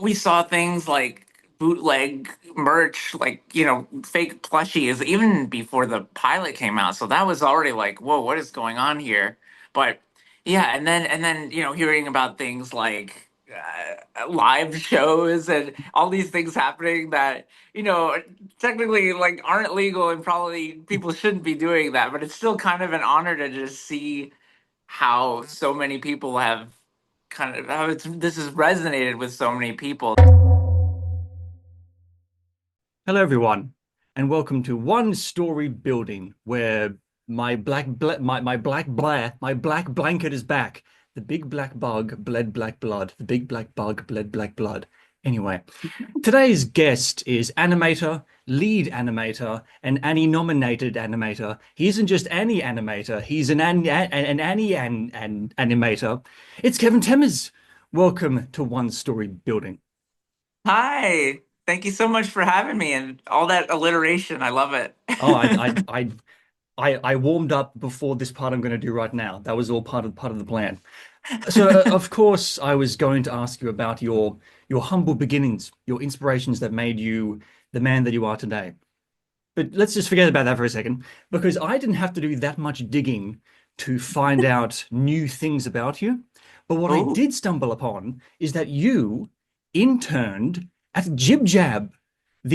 we saw things like bootleg merch, like, fake plushies, even before the pilot came out. So that was already like, whoa, what is going on here? But yeah, and then hearing about things like live shows and all these things happening that technically like aren't legal and probably people shouldn't be doing that, but it's still kind of an honor to just see how so many people have kind of how this has resonated with so many people. Hello, everyone, and welcome to One Story Building, where my black blanket is back. The big black bug bled black blood. The big black bug bled black blood. Anyway, today's guest is animator, lead animator, and Annie-nominated animator. He isn't just any animator; he's an Annie animator. It's Kevin Temmers. Welcome to One Story Building. Hi, thank you so much for having me and all that alliteration. I love it. Oh, I warmed up before this part I'm going to do right now. That was all part of the plan. So, of course, I was going to ask you about your humble beginnings, your inspirations that made you the man that you are today. But let's just forget about that for a second, because I didn't have to do that much digging to find out new things about you. But what I Oh, did stumble upon is that you interned at Jib Jab,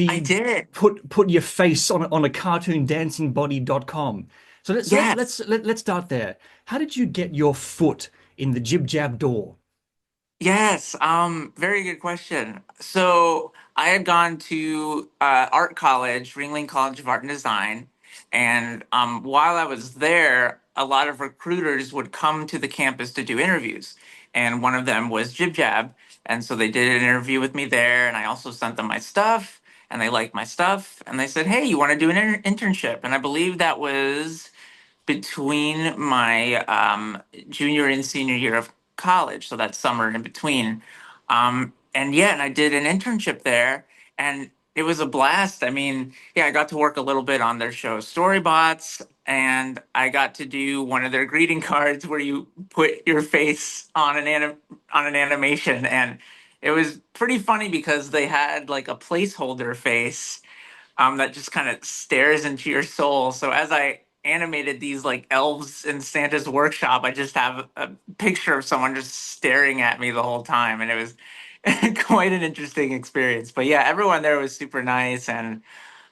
I the did. put your face on a cartoon dancing body.com. So Yes. let's start there. How did you get your foot in the Jib Jab door? Yes, very good question. So I had gone to art college, Ringling College of Art and Design, and while I was there, a lot of recruiters would come to the campus to do interviews, and one of them was Jib Jab, and so they did an interview with me there, and I also sent them my stuff, and they liked my stuff, and they said, "Hey, you want to do an internship?" And I believe that was between my junior and senior year of college, so that summer in between. And yeah, and I did an internship there, and it was a blast. I mean, yeah, I got to work a little bit on their show Storybots, and I got to do one of their greeting cards where you put your face on an animation, and it was pretty funny because they had like a placeholder face that just kind of stares into your soul. So as I animated these like elves in Santa's workshop, I just have a picture of someone just staring at me the whole time, and it was quite an interesting experience. But yeah, everyone there was super nice, um,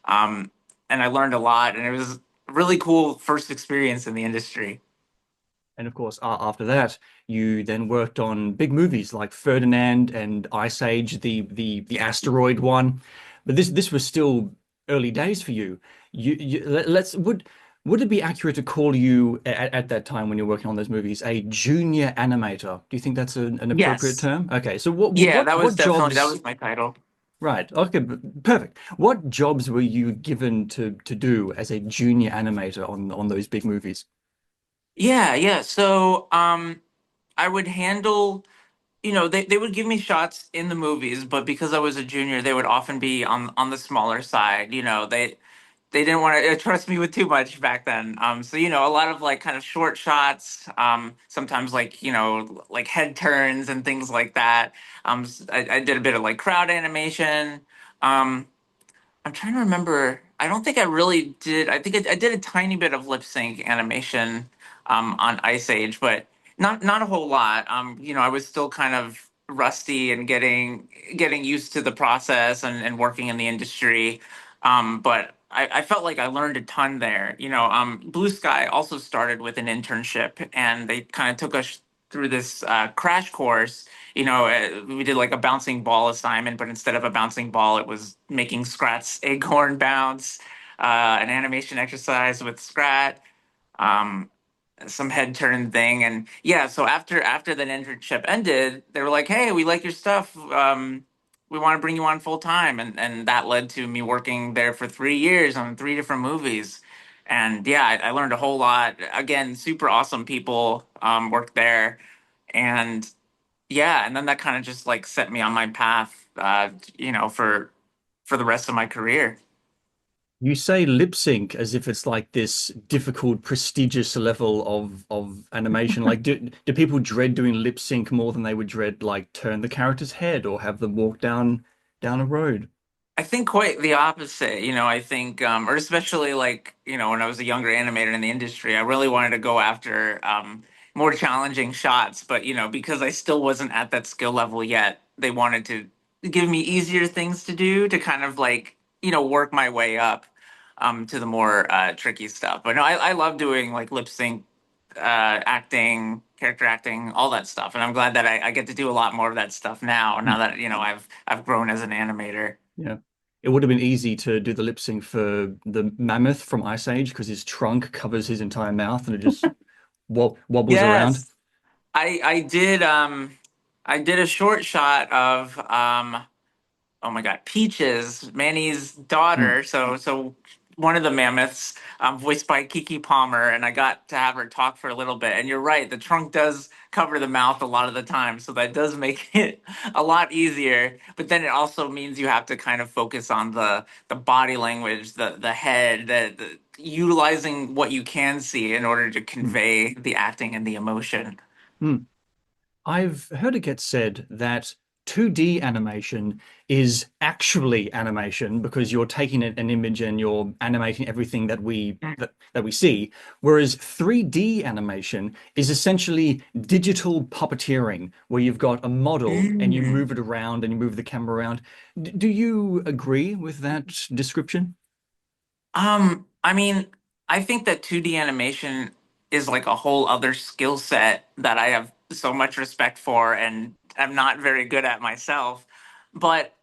and I learned a lot, and it was a really cool first experience in the industry. And of course, after that, you then worked on big movies like Ferdinand and Ice Age, the asteroid one. But this was still early days for you. Let's would it be accurate to call you at that time when you're working on those movies a junior animator? Do you think that's an appropriate Yes, term? Okay, so what yeah, what that was what definitely that jobs? was my title. Right. Okay, perfect. What jobs were you given to do as a junior animator on those big movies? Yeah, yeah. So I would handle they would give me shots in the movies, but because I was a junior, they would often be on the smaller side. They didn't want to trust me with too much back then. So a lot of like kind of short shots, sometimes like like head turns and things like that. I did a bit of like crowd animation. Um, I'm trying to remember. I don't think I really did. I think I did a tiny bit of lip sync animation on Ice Age, but not a whole lot. I was still kind of rusty and getting used to the process and working in the industry. But I felt like I learned a ton there. Blue Sky also started with an internship, and they kind of took us through this crash course. We did like a bouncing ball assignment, but instead of a bouncing ball, it was making Scrat's acorn bounce, an animation exercise with Scrat, um, some head turn thing, and yeah. So after that internship ended, they were like, "Hey, we like your stuff. We want to bring you on full time," and that led to me working there for 3 years on three different movies. And yeah, I learned a whole lot. Again, super awesome people worked there, and yeah, and then that kind of just like set me on my path, for the rest of my career. You say lip sync as if it's like this difficult, prestigious level of animation. Like, do people dread doing lip sync more than they would dread like turn the character's head or have them walk down a road? I think quite the opposite. I think, or especially like, when I was a younger animator in the industry, I really wanted to go after more challenging shots. But, because I still wasn't at that skill level yet, they wanted to give me easier things to do to kind of like, work my way up to the more tricky stuff. But no, I love doing like lip sync acting, character acting, all that stuff. And I'm glad that I get to do a lot more of that stuff now that, I've grown as an animator. Yeah. It would have been easy to do the lip sync for the mammoth from Ice Age because his trunk covers his entire mouth and it just wobbles around. Yes, I did a short shot of oh my God, Peaches, Manny's Hmm. daughter. So one of the mammoths, voiced by Kiki Palmer, and I got to have her talk for a little bit. And you're right, the trunk does cover the mouth a lot of the time, so that does make it a lot easier. But then it also means you have to kind of focus on the body language, the head, the utilizing what you can see in order to Hmm. convey the acting and the emotion. Hmm. I've heard it get said that 2D animation is actually animation because you're taking an image and you're animating everything that we see, whereas 3D animation is essentially digital puppeteering, where you've got a model and you Mm. move it around and you move the camera around. Do you agree with that description? I mean, I think that 2D animation is like a whole other skill set that I have so much respect for and I'm not very good at myself. But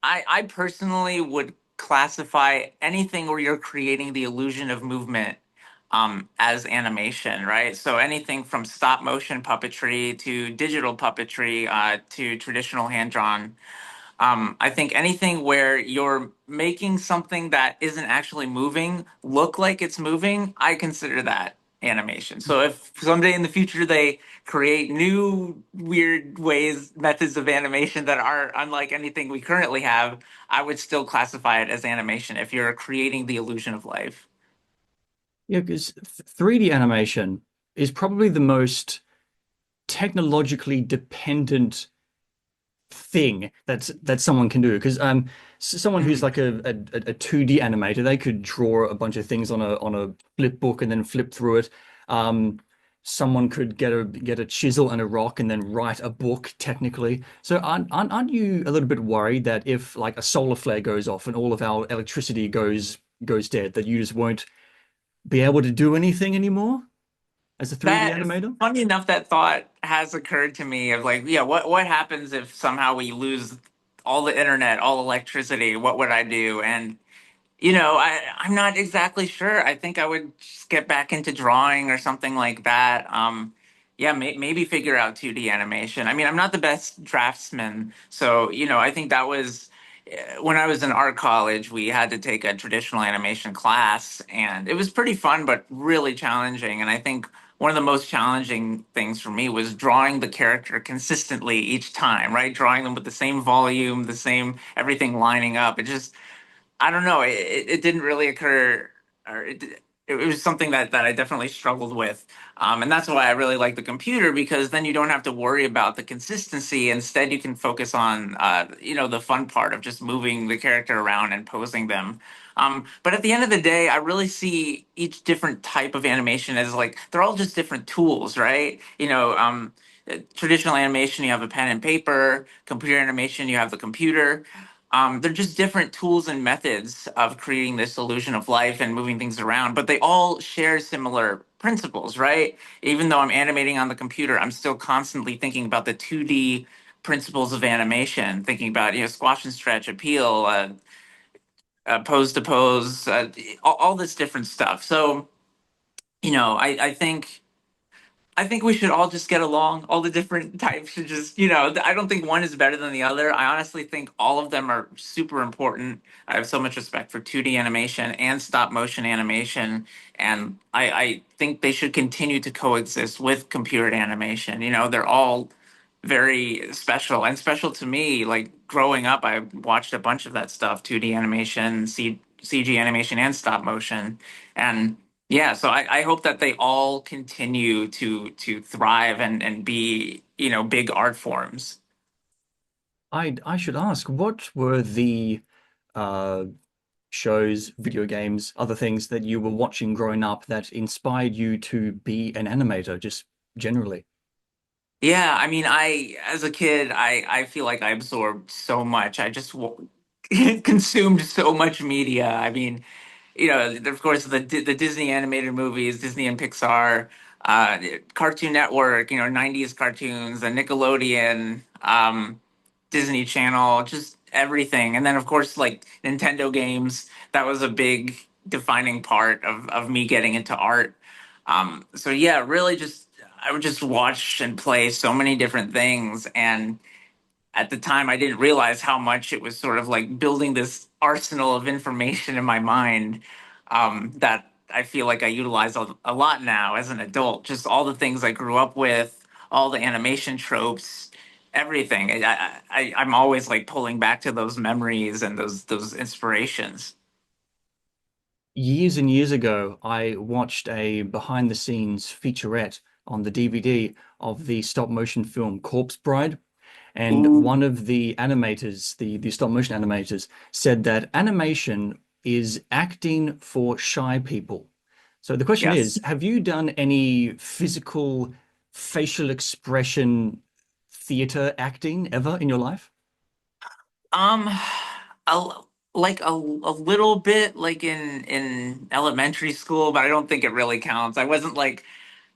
I personally would classify anything where you're creating the illusion of movement as animation, right? So anything from stop motion puppetry to digital puppetry to traditional hand drawn. I think anything where you're making something that isn't actually moving look like it's moving, I consider that animation. So if someday in the future they create new weird methods of animation that are unlike anything we currently have, I would still classify it as animation if you're creating the illusion of life. Yeah, because 3D animation is probably the most technologically dependent thing that someone can do because someone who's Mhm. like a 2D animator, they could draw a bunch of things on a flip book and then flip through it. Someone could get a chisel and a rock and then write a book technically. So aren't you a little bit worried that if like a solar flare goes off and all of our electricity goes dead, that you just won't be able to do anything anymore as a 3D That animator? funny enough, that thought has occurred to me of like, yeah, what happens if somehow we lose all the internet, all electricity? What would I do? And I'm not exactly sure. I think I would just get back into drawing or something like that. Yeah, maybe figure out 2D animation. I mean, I'm not the best draftsman, so I think that was when I was in art college. We had to take a traditional animation class, and it was pretty fun, but really challenging. And I think one of the most challenging things for me was drawing the character consistently each time, right? Drawing them with the same volume, the same everything lining up. It just I don't know. It didn't really occur, or it was something that I definitely struggled with, and that's why I really like the computer because then you don't have to worry about the consistency. Instead, you can focus on the fun part of just moving the character around and posing them. But at the end of the day, I really see each different type of animation as like they're all just different tools, right? Traditional animation, you have a pen and paper. Computer animation, you have the computer. They're just different tools and methods of creating this illusion of life and moving things around, but they all share similar principles, right? Even though I'm animating on the computer, I'm still constantly thinking about the 2D principles of animation, thinking about, squash and stretch, appeal, pose to pose, all this different stuff. So, I think we should all just get along. All the different types should just, I don't think one is better than the other. I honestly think all of them are super important. I have so much respect for 2D animation and stop motion animation. And I think they should continue to coexist with computer animation. They're all very special and special to me. Like growing up, I watched a bunch of that stuff 2D animation, CG animation and stop motion. And yeah, so I hope that they all continue to thrive and be, big art forms. I should ask, what were the uh, shows, video games, other things that you were watching growing up that inspired you to be an animator, just generally? Yeah, I mean, as a kid, I feel like I absorbed so much. I just consumed so much media. I mean, of course, the Disney animated movies, Disney and Pixar, uh, Cartoon Network, 90s cartoons, the Nickelodeon, Disney Channel, just everything. And then, of course, like Nintendo games, that was a big defining part of me getting into art. So yeah, really just I would just watch and play so many different things. And at the time, I didn't realize how much it was sort of like building this arsenal of information in my mind, that I feel like I utilize a lot now as an adult. Just all the things I grew up with, all the animation tropes, everything. I'm always like pulling back to those memories and those inspirations. Years and years ago, I watched a behind the scenes featurette on the DVD of the stop motion film Corpse Bride. And one Ooh, of the animators, the stop motion animators, said that animation is acting for shy people. So the question yes. is, have you done any physical facial expression theater acting ever in your life? Um, a, like a little bit like in elementary school, but I don't think it really counts. I wasn't like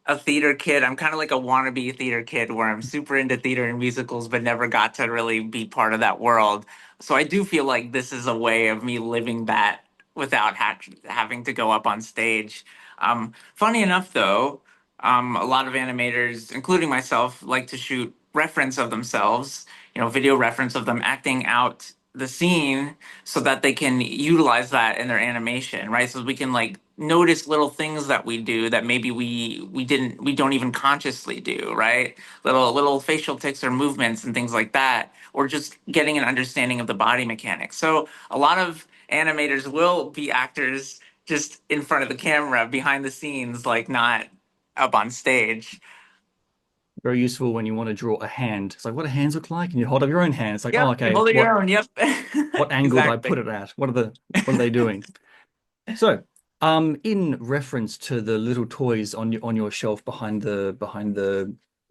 a theater kid. I'm kind of like a wannabe theater kid where I'm super into theater and musicals, but never got to really be part of that world. So I do feel like this is a way of me living that without having to go up on stage. Funny enough, though, a lot of animators, including myself, like to shoot reference of themselves, video reference of them acting out the scene so that they can utilize that in their animation, right? So we can like notice little things that we do that maybe we don't even consciously do, right? Little facial tics or movements and things like that, or just getting an understanding of the body mechanics. So a lot of animators will be actors just in front of the camera, behind the scenes, like not up on stage. Very useful when you want to draw a hand. It's like, what do hands look like? And you hold up your own hand. It's like, oh, Yep, you okay, hold it what your own. Yep, what angle do I put exactly. it at? What are they doing? So, in reference to the little toys on your shelf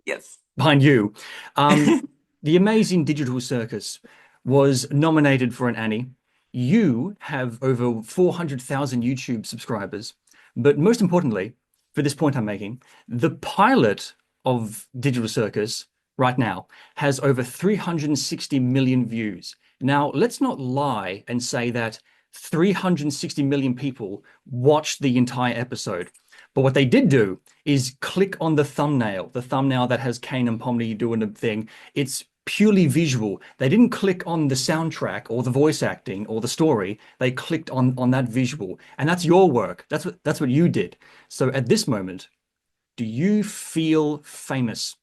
Yes. behind you, um, the Amazing Digital Circus was nominated for an Annie. You have over 400,000 YouTube subscribers, but most importantly, for this point I'm making, the pilot of Digital Circus right now has over 360 million views. Now, let's not lie and say that 360 million people watched the entire episode. But what they did do is click on the thumbnail that has Kane and Pomni doing a thing. It's purely visual. They didn't click on the soundtrack or the voice acting or the story. They clicked on that visual. And that's your work. That's what you did. So at this moment, do you feel famous?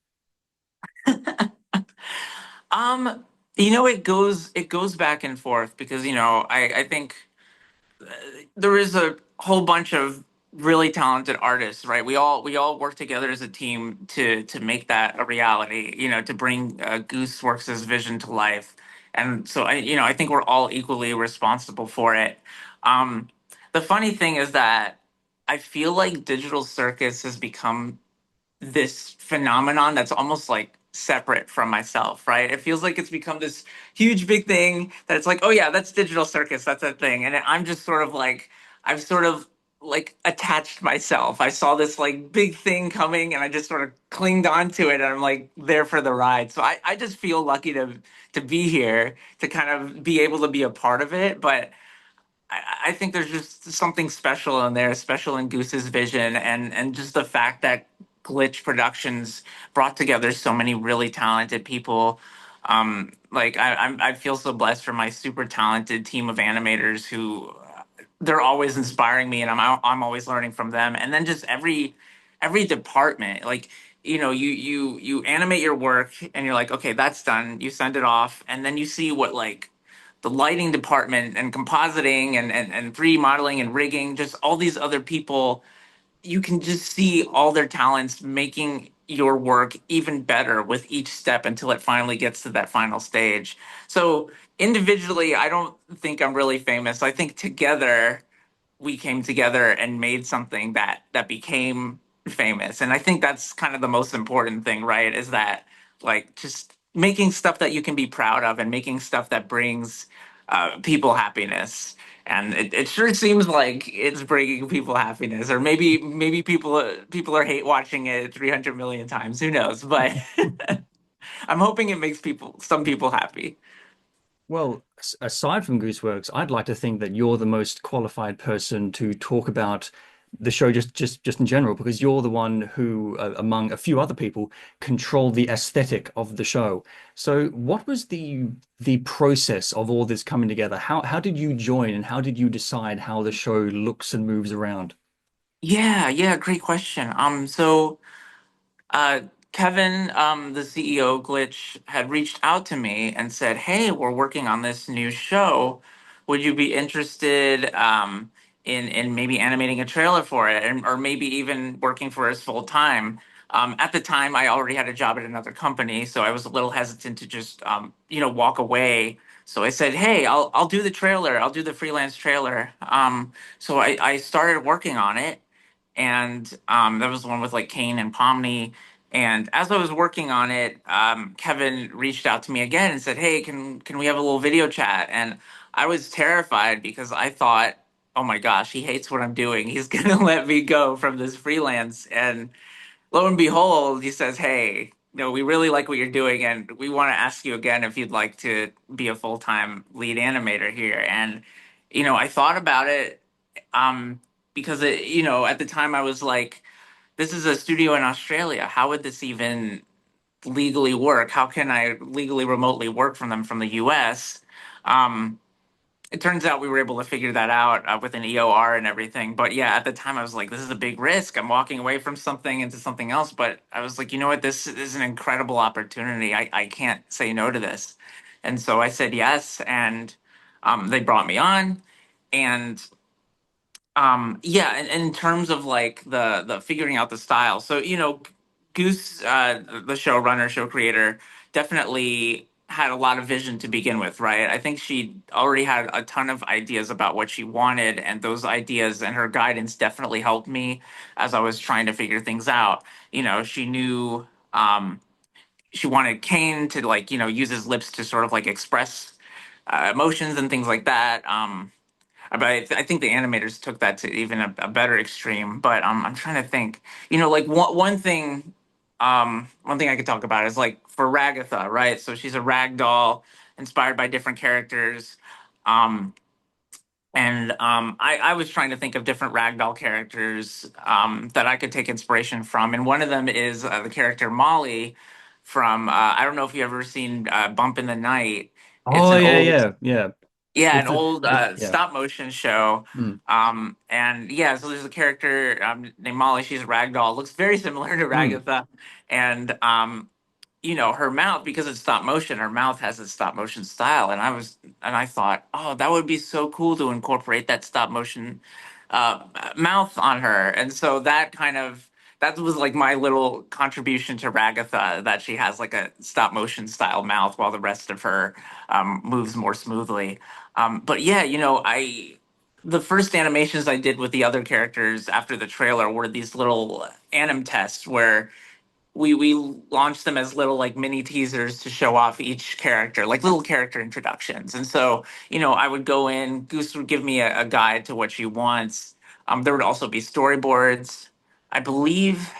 Um, it goes back and forth because I think there is a whole bunch of really talented artists, right? We all work together as a team to make that a reality, to bring Goose Works' vision to life. And so I think we're all equally responsible for it. Um, the funny thing is that I feel like Digital Circus has become this phenomenon that's almost like separate from myself, right? It feels like it's become this huge big thing that it's like, oh yeah, that's Digital Circus, that's a thing. And I'm just sort of like, I've sort of like attached myself. I saw this like big thing coming and I just sort of clinged onto it and I'm like there for the ride. So I just feel lucky to be here, to kind of be able to be a part of it. But I think there's just something special in there, special in Goose's vision, and just the fact that Glitch Productions brought together so many really talented people. Like I feel so blessed for my super talented team of animators who they're always inspiring me, and I'm always learning from them. And then just every department, like you animate your work, and you're like, okay, that's done. You send it off, and then you see what like the lighting department and compositing and 3D modeling and rigging, just all these other people, you can just see all their talents making your work even better with each step until it finally gets to that final stage. So individually, I don't think I'm really famous. I think together we came together and made something that became famous. And I think that's kind of the most important thing, right? Is that like just making stuff that you can be proud of and making stuff that brings people happiness. And it sure seems like it's bringing people happiness, or maybe people are hate watching it 300 million times. Who knows? But I'm hoping it makes some people happy. Well, aside from Gooseworks, I'd like to think that you're the most qualified person to talk about the show just in general, because you're the one who, among a few other people, control the aesthetic of the show. So, what was the process of all this coming together? How did you join, and how did you decide how the show looks and moves around? Yeah, yeah, great question. So uh, Kevin, the CEO Glitch, had reached out to me and said, "Hey, we're working on this new show. Would you be interested in maybe animating a trailer for it, and or maybe even working for us full time?" At the time, I already had a job at another company, so I was a little hesitant to just walk away. So I said, "Hey, I'll do the trailer. I'll do the freelance trailer." So I started working on it, and that was the one with like Kane and Pomney. And as I was working on it, Kevin reached out to me again and said, "Hey, can we have a little video chat?" And I was terrified because I thought, "Oh my gosh, he hates what I'm doing. He's gonna let me go from this freelance." And lo and behold, he says, "Hey, we really like what you're doing, and we want to ask you again if you'd like to be a full time lead animator here." And I thought about it, um, because at the time I was like, "This is a studio in Australia. How would this even legally work? How can I legally remotely work from them from the US?" Um, it turns out we were able to figure that out with an EOR and everything. But yeah, at the time I was like, this is a big risk. I'm walking away from something into something else. But I was like, you know what? This is an incredible opportunity. I can't say no to this. And so I said yes. And they brought me on. And yeah, and in terms of like the figuring out the style. So, Goose, the showrunner, show creator, definitely had a lot of vision to begin with, right? I think she already had a ton of ideas about what she wanted, and those ideas and her guidance definitely helped me as I was trying to figure things out. She knew she wanted Kane to like, use his lips to sort of like express emotions and things like that. But I think the animators took that to even a better extreme. But I'm trying to think, like one thing I could talk about is like for Ragatha, right? So she's a rag doll inspired by different characters. Um, I was trying to think of different ragdoll characters that I could take inspiration from. And one of them is the character Molly from, I don't know if you've ever seen Bump in the Night. It's Oh an yeah, old yeah, yeah. yeah, an With old yeah. stop motion show. Mm, And yeah, so there's a character named Molly. She's a rag doll. Looks very similar to mm. Ragatha. And her mouth, because it's stop motion, her mouth has a stop motion style. And I thought, oh, that would be so cool to incorporate that stop motion uh, mouth on her. And so that was like my little contribution to Ragatha, that she has like a stop motion style mouth while the rest of her moves more smoothly. But yeah, the first animations I did with the other characters after the trailer were these little anim tests where we launched them as little like mini teasers to show off each character, like little character introductions. And so, I would go in, Goose would give me a guide to what she wants. There would also be storyboards. I believe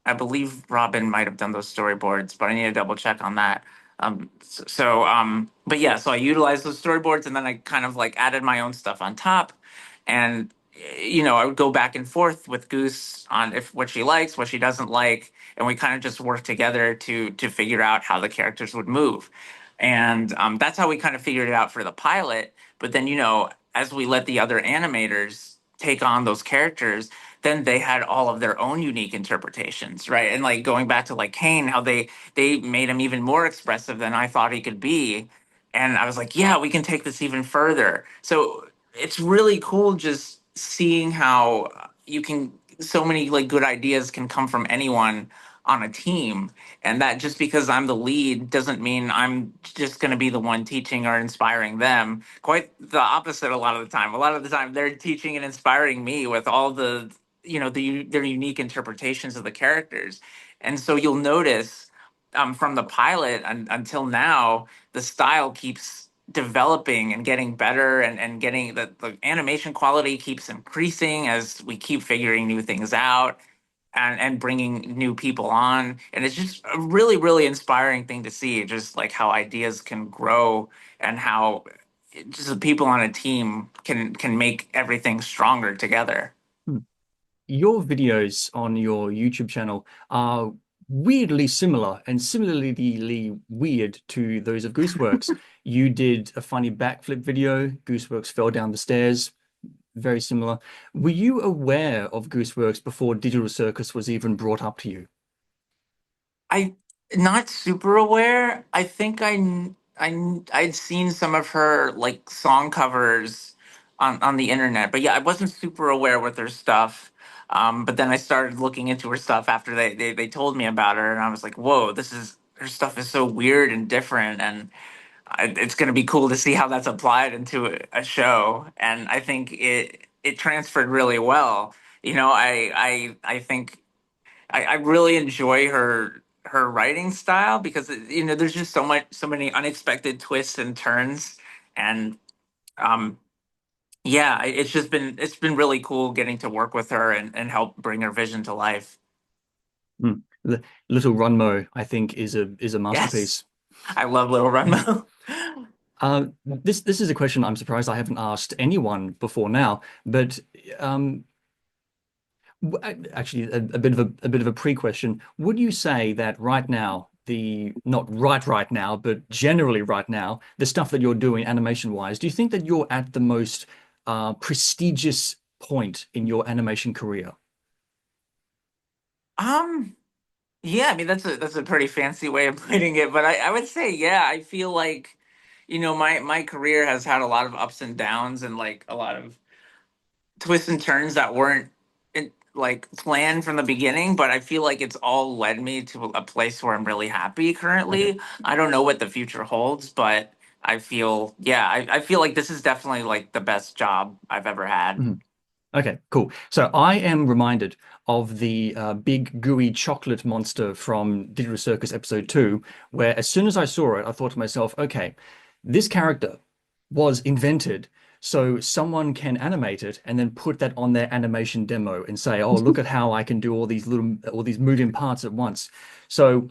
I believe Robin might have done those storyboards, but I need to double check on that. But yeah, so I utilized those storyboards, and then I kind of like added my own stuff on top. And I would go back and forth with Goose on if what she likes, what she doesn't like, and we kind of just worked together to figure out how the characters would move. And that's how we kind of figured it out for the pilot. But then, as we let the other animators take on those characters, then they had all of their own unique interpretations, right? And like going back to like Kane, how they made him even more expressive than I thought he could be. And I was like, yeah, we can take this even further. So it's really cool just seeing how you can, so many like good ideas can come from anyone on a team. And that just because I'm the lead doesn't mean I'm just going to be the one teaching or inspiring them. Quite the opposite a lot of the time. A lot of the time they're teaching and inspiring me with all the, their unique interpretations of the characters. And so you'll notice from the pilot until now, the style keeps developing and getting better, and getting the animation quality keeps increasing as we keep figuring new things out, and bringing new people on. And it's just a really, really inspiring thing to see, just like how ideas can grow, and how just the people on a team can make everything stronger together. Hmm. Your videos on your YouTube channel are weirdly similar and similarly weird to those of Gooseworks. You did a funny backflip video, Gooseworks fell down the stairs, very similar. Were you aware of Gooseworks before Digital Circus was even brought up to you? I not super aware. I think I'd seen some of her like song covers on the internet, but yeah, I wasn't super aware with her stuff. But then I started looking into her stuff after they told me about her, and I was like, whoa, this is her stuff is so weird and different, and it's going to be cool to see how that's applied into a show. And I think it transferred really well. I think I really enjoy her writing style, because there's just so many unexpected twists and turns. And um yeah, it's been really cool getting to work with her, and help bring her vision to life. Hmm. The Little Runmo, I think, is a Yes, masterpiece. I love Little Runmo. This is a question I'm surprised I haven't asked anyone before now, but um, actually a bit of a pre-question. Would you say that right now, the not right now, but generally right now, the stuff that you're doing animation wise, do you think that you're at the most prestigious point in your animation career? um yeah, I mean that's a pretty fancy way of putting it, but I would say, yeah, I feel like my career has had a lot of ups and downs, and like a lot of twists and turns that weren't like planned from the beginning, but I feel like it's all led me to a place where I'm really happy Okay. currently. I don't know what the future holds, but I feel like this is definitely like the best job I've ever had. Mhm. Okay, cool. So I am reminded of the big gooey chocolate monster from Digital Circus episode 2, where as soon as I saw it, I thought to myself, okay, this character was invented so someone can animate it and then put that on their animation demo and say, oh, look at how I can do all these moving parts at once. So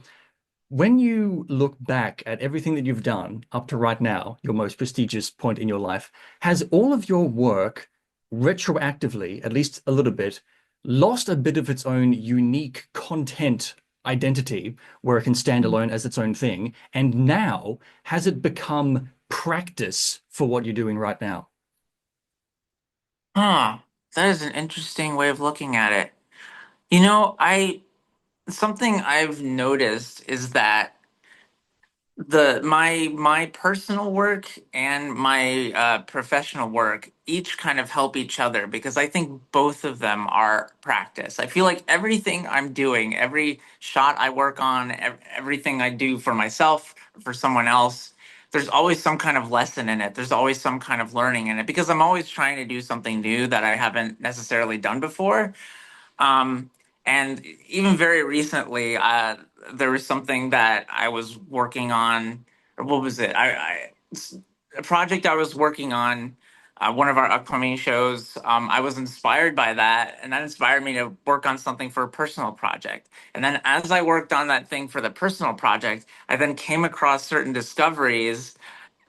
when you look back at everything that you've done up to right now, your most prestigious point in your life, has all of your work retroactively, at least a little bit, lost a bit of its own unique content identity where it can stand alone as its own thing? And now has it become practice for what you're doing right now? Huh. That is an interesting way of looking at it. You know, I something I've noticed is that my personal work and my professional work each kind of help each other, because I think both of them are practice. I feel like everything I'm doing, every shot I work on, everything I do for myself, for someone else, there's always some kind of lesson in it. There's always some kind of learning in it, because I'm always trying to do something new that I haven't necessarily done before. Um, and even very recently, there was something that I was working on, or what was it? A project I was working on, one of our upcoming shows. I was inspired by that, and that inspired me to work on something for a personal project. And then as I worked on that thing for the personal project, I then came across certain discoveries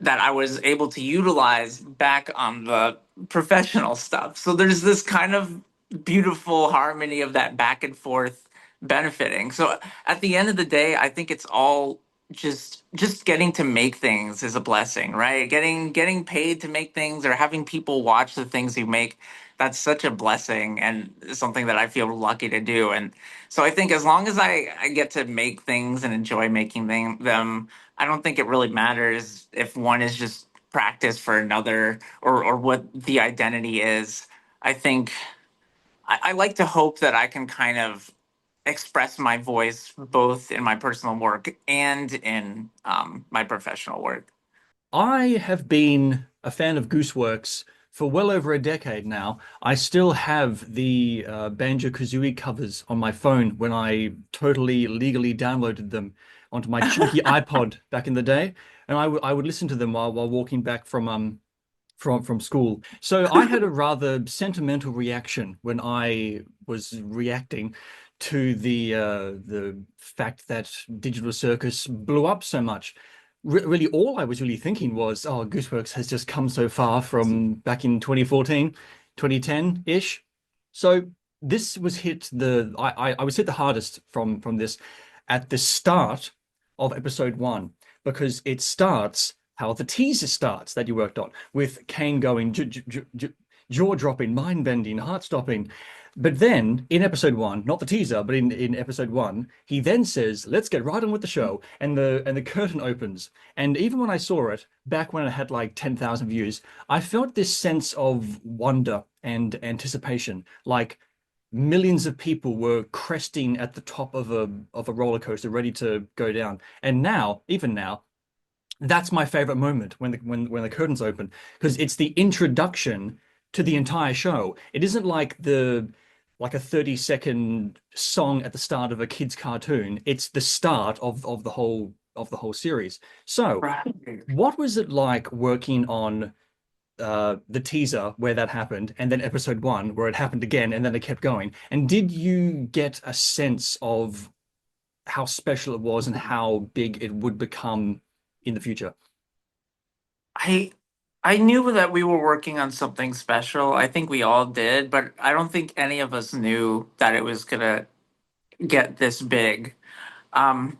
that I was able to utilize back on the professional stuff. So there's this kind of beautiful harmony of that back and forth benefiting. So at the end of the day, I think it's all just getting to make things is a blessing, right? Getting paid to make things, or having people watch the things you make. that's such a blessing and something that I feel lucky to do. And so I think as long as I get to make things and enjoy making them, I don't think it really matters if one is just practice for another, or what the identity is. I think I like to hope that I can kind of express my voice both in my personal work and in my professional work. I have been a fan of Gooseworks for well over a decade now. I still have the Banjo-Kazooie covers on my phone when I totally legally downloaded them onto my chunky iPod back in the day, and I would listen to them while walking back from school. So I had a rather sentimental reaction when I was reacting to the fact that Digital Circus blew up so much. Really, all I was really thinking was, oh, Gooseworks has just come so far from back in 2014, 2010-ish. So this was hit the I was hit the hardest from this at the start of episode one because it starts how the teaser starts that you worked on with Kane going jaw-dropping, mind-bending, heart-stopping. But then in episode one, not the teaser, but in episode one, he then says, "Let's get right on with the show," and the curtain opens. And even when I saw it back when it had like 10,000 views, I felt this sense of wonder and anticipation, like millions of people were cresting at the top of a roller coaster, ready to go down. And now, even now, that's my favorite moment when the curtains open because it's the introduction to the entire show. It isn't like a 30-second song at the start of a kid's cartoon. It's the start of the whole series. So, Right. what was it like working on the teaser where that happened, and then episode one where it happened again, and then it kept going? And did you get a sense of how special it was and how big it would become in the future? I I knew that we were working on something special. I think we all did, but I don't think any of us knew that it was gonna get this big. Um,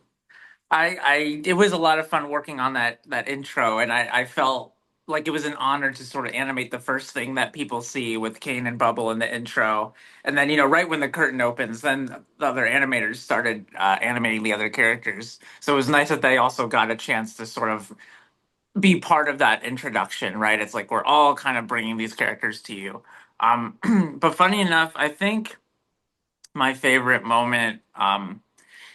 it was a lot of fun working on that intro, and I felt like it was an honor to sort of animate the first thing that people see with Kane and Bubble in the intro, and then right when the curtain opens, then the other animators started animating the other characters. So it was nice that they also got a chance to sort of be part of that introduction, right? It's like we're all kind of bringing these characters to you. But funny enough, I think my favorite moment,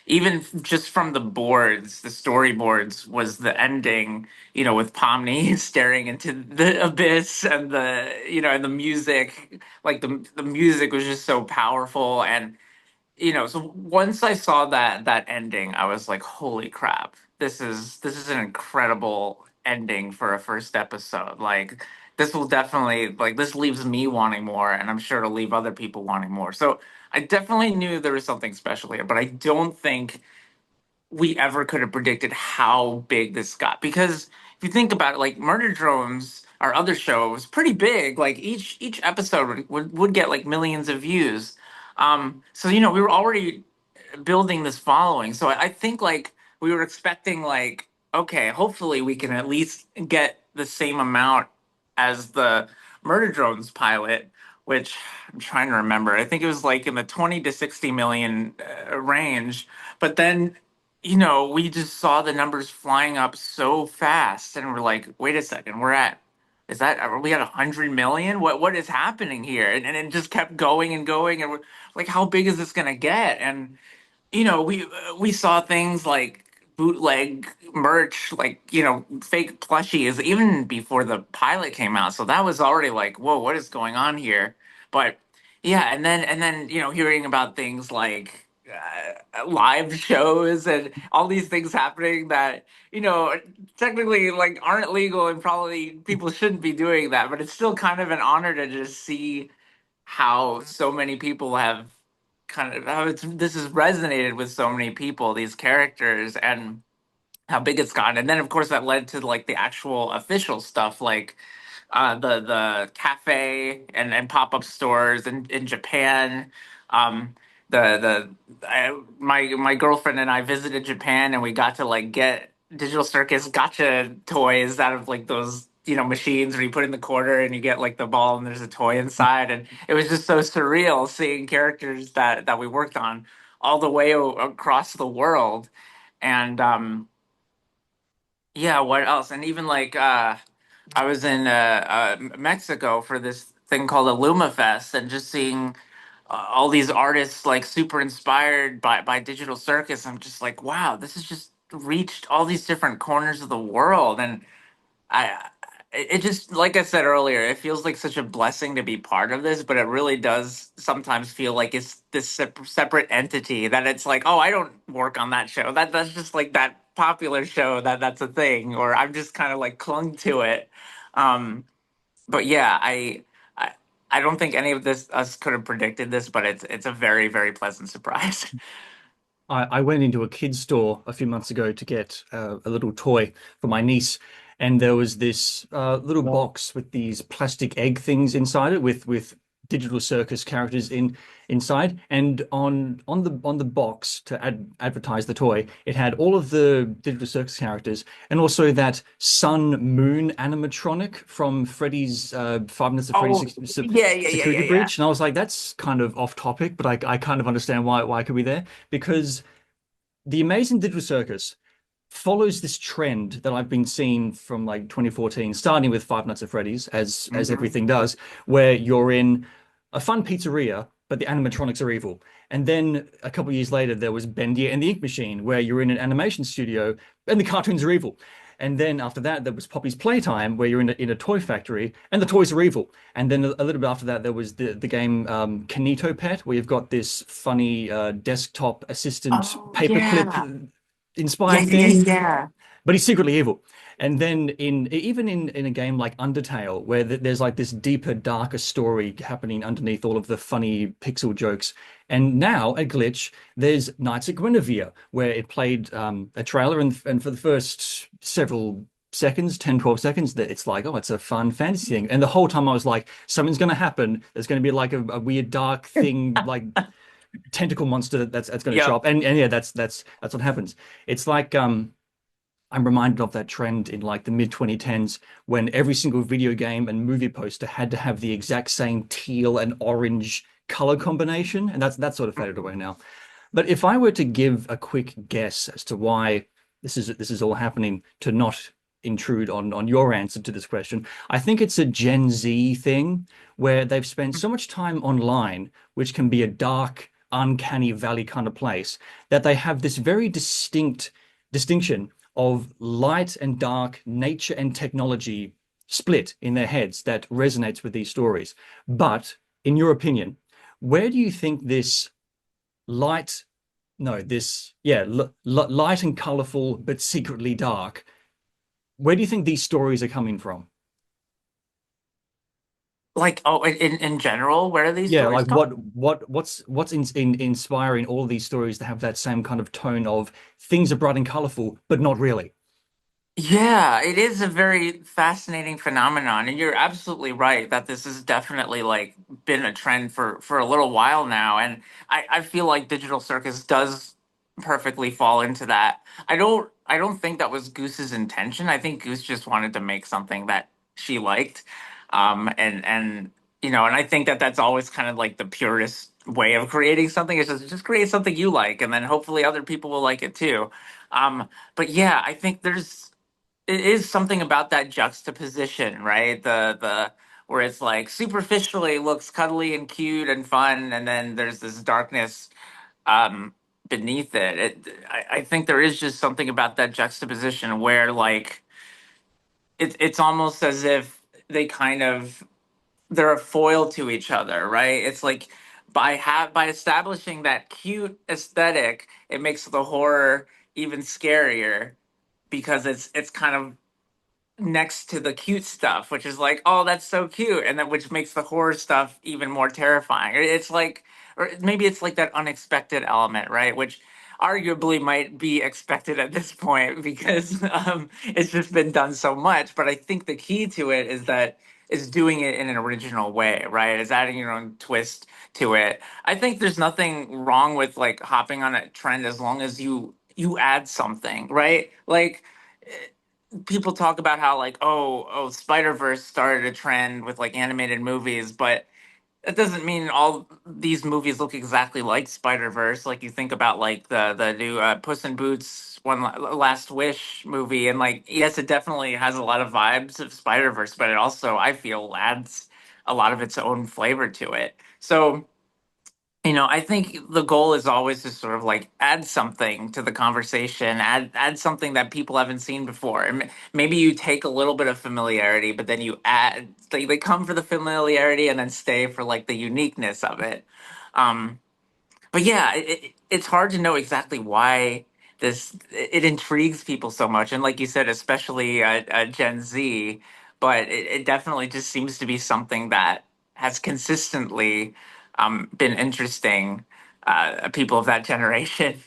even just from the boards, the storyboards, was the ending, with Pomni staring into the abyss, and and the music, like the music was just so powerful. And so once I saw that ending, I was like, holy crap, this is an incredible ending for a first episode. Like, this will definitely, like, this leaves me wanting more, and I'm sure it'll leave other people wanting more. So I definitely knew there was something special here, but I don't think we ever could have predicted how big this got. Because if you think about it, like Murder Drones, our other show, was pretty big. Like each episode would get like millions of views. So we were already building this following. So I think like we were expecting, like, okay, hopefully we can at least get the same amount as the Murder Drones pilot, which I'm trying to remember. I think it was like in the 20 to 60 million range. But then, we just saw the numbers flying up so fast, and we're like, wait a second, are we at 100 million? What is happening here? And it just kept going and going, and we're like, how big is this gonna get? And we saw things like bootleg merch, like fake plushies, even before the pilot came out. So that was already like, whoa, what is going on here? But yeah, and then hearing about things like live shows and all these things happening that technically like aren't legal, and probably people shouldn't be doing that. But it's still kind of an honor to just see how so many people have kind of how this has resonated with so many people, these characters, and how big it's gotten. And then of course that led to like the actual official stuff, like the cafe and pop-up stores in Japan. Um, my girlfriend and I visited Japan, and we got to like get Digital Circus gotcha toys out of like those machines where you put in the quarter and you get like the ball and there's a toy inside, and it was just so surreal seeing characters that we worked on all the way across the world. And yeah, what else? And even like I was in Mexico for this thing called a Luma Fest, and just seeing all these artists like super inspired by Digital Circus. I'm just like, wow, this has just reached all these different corners of the world. And I it just, like I said earlier, it feels like such a blessing to be part of this, but it really does sometimes feel like it's this separate entity, that it's like, oh, I don't work on that show. That's just like that popular show, that's a thing, or I'm just kind of like clung to it. Um, but yeah, I I don't think any of this us could have predicted this, but it's a very, very pleasant surprise. I went into a kid's store a few months ago to get a little toy for my niece, and there was this little box with these plastic egg things inside it with Digital Circus characters inside. And on the box to advertise the toy, it had all of the Digital Circus characters and also that Sun Moon animatronic from Freddy's Five Nights at Freddy's Oh, yeah, yeah, yeah, yeah, Security yeah. Breach. And I was like, that's kind of off topic, but I kind of understand why it could be there because the Amazing Digital Circus follows this trend that I've been seeing from like 2014, starting with Five Nights at Freddy's, as Hmm. everything does, where you're in a fun pizzeria, but the animatronics are evil. And then a couple of years later, there was Bendy and the Ink Machine, where you're in an animation studio and the cartoons are evil. And then after that, there was Poppy's Playtime, where you're in a toy factory and the toys are evil. And then a little bit after that, there was the game Kanito Pet, where you've got this funny desktop assistant Oh yeah. paperclip Yeah, inspired yeah, yeah, thing, yeah. but he's secretly evil. And then even in a game like Undertale, where there's like this deeper, darker story happening underneath all of the funny pixel jokes. And now at Glitch, there's Nights at Guinevere, where it played a trailer, and for the first several seconds, 10, 12 seconds, that it's like, oh, it's a fun fantasy thing. And the whole time I was like, something's going to happen. There's going to be like a weird dark thing, like tentacle monster that's going to show Yep. up. And yeah, that's what happens. It's like I'm reminded of that trend in like the mid 2010s when every single video game and movie poster had to have the exact same teal and orange color combination, and that's sort of faded away now. But if I were to give a quick guess as to why this is all happening, to not intrude on your answer to this question, I think it's a Gen Z thing where they've spent so much time online, which can be a dark, uncanny valley kind of place, that they have this very distinct distinction of light and dark, nature and technology split in their heads that resonates with these stories. But in your opinion, where do you think this light, no, this, yeah, light and colorful, but secretly dark, where do you think these stories are coming from? Like, oh, in general, where are these Yeah, stories like come? what's in inspiring all of these stories to have that same kind of tone of things are bright and colorful, but not really. Yeah, it is a very fascinating phenomenon, and you're absolutely right that this has definitely like been a trend for a little while now, and I feel like Digital Circus does perfectly fall into that. I don't think that was Goose's intention. I think Goose just wanted to make something that she liked, and and I think that that's always kind of like the purest way of creating something, is just create something you like, and then hopefully other people will like it too. But yeah, I think it is something about that juxtaposition, right? The where it's like superficially looks cuddly and cute and fun, and then there's this darkness um beneath it. I think there is just something about that juxtaposition where like it's almost as if they kind of they're a foil to each other, right? It's like by establishing that cute aesthetic, it makes the horror even scarier because it's kind of next to the cute stuff, which is like, oh, that's so cute, and then which makes the horror stuff even more terrifying. It's like, or maybe it's like that unexpected element, right? Which arguably might be expected at this point because it's just been done so much. But I think the key to it is that is doing it in an original way, right? Is adding your own twist to it. I think there's nothing wrong with like hopping on a trend as long as you add something, right? Like people talk about how like, oh, Spider-Verse started a trend with like animated movies, but that doesn't mean all these movies look exactly like Spider-Verse. Like you think about like the new Puss in Boots Last Wish movie, and like yes, it definitely has a lot of vibes of Spider-Verse, but it also I feel adds a lot of its own flavor to it. So I think the goal is always to sort of like add something to the conversation, add something that people haven't seen before. And maybe you take a little bit of familiarity, but then you add they come for the familiarity and then stay for like the uniqueness of it. Um, but yeah, it's hard to know exactly why it intrigues people so much, and like you said, especially Gen Z. But it definitely just seems to be something that has consistently been interesting people of that generation.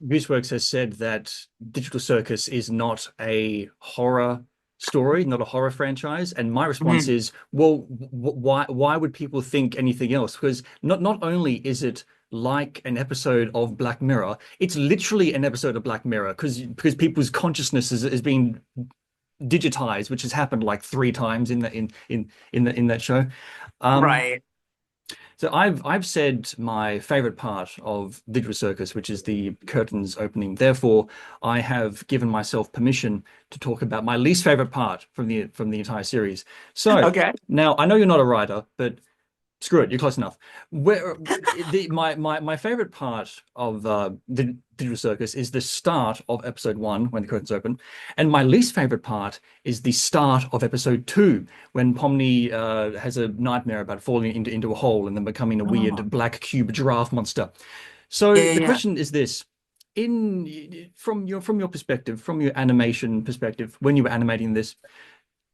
Gooseworks has said that Digital Circus is not a horror story, not a horror franchise. And my response Mhm. is, well, why would people think anything else? Because not only is it like an episode of Black Mirror, it's literally an episode of Black Mirror because people's consciousness is being digitized, which has happened like three times in that show. Um, Right. so I've said my favorite part of Digital Circus, which is the curtains opening. Therefore, I have given myself permission to talk about my least favorite part from the entire series. So Okay. now I know you're not a writer, but screw it, you're close enough. Where my favorite part of the Digital Circus is the start of episode one when the curtains open, and my least favorite part is the start of episode two when Pomni has a nightmare about falling into a hole and then becoming a Oh. weird black cube giraffe monster. Yeah, So yeah, the yeah. question is this. From your perspective, from your animation perspective, when you were animating this,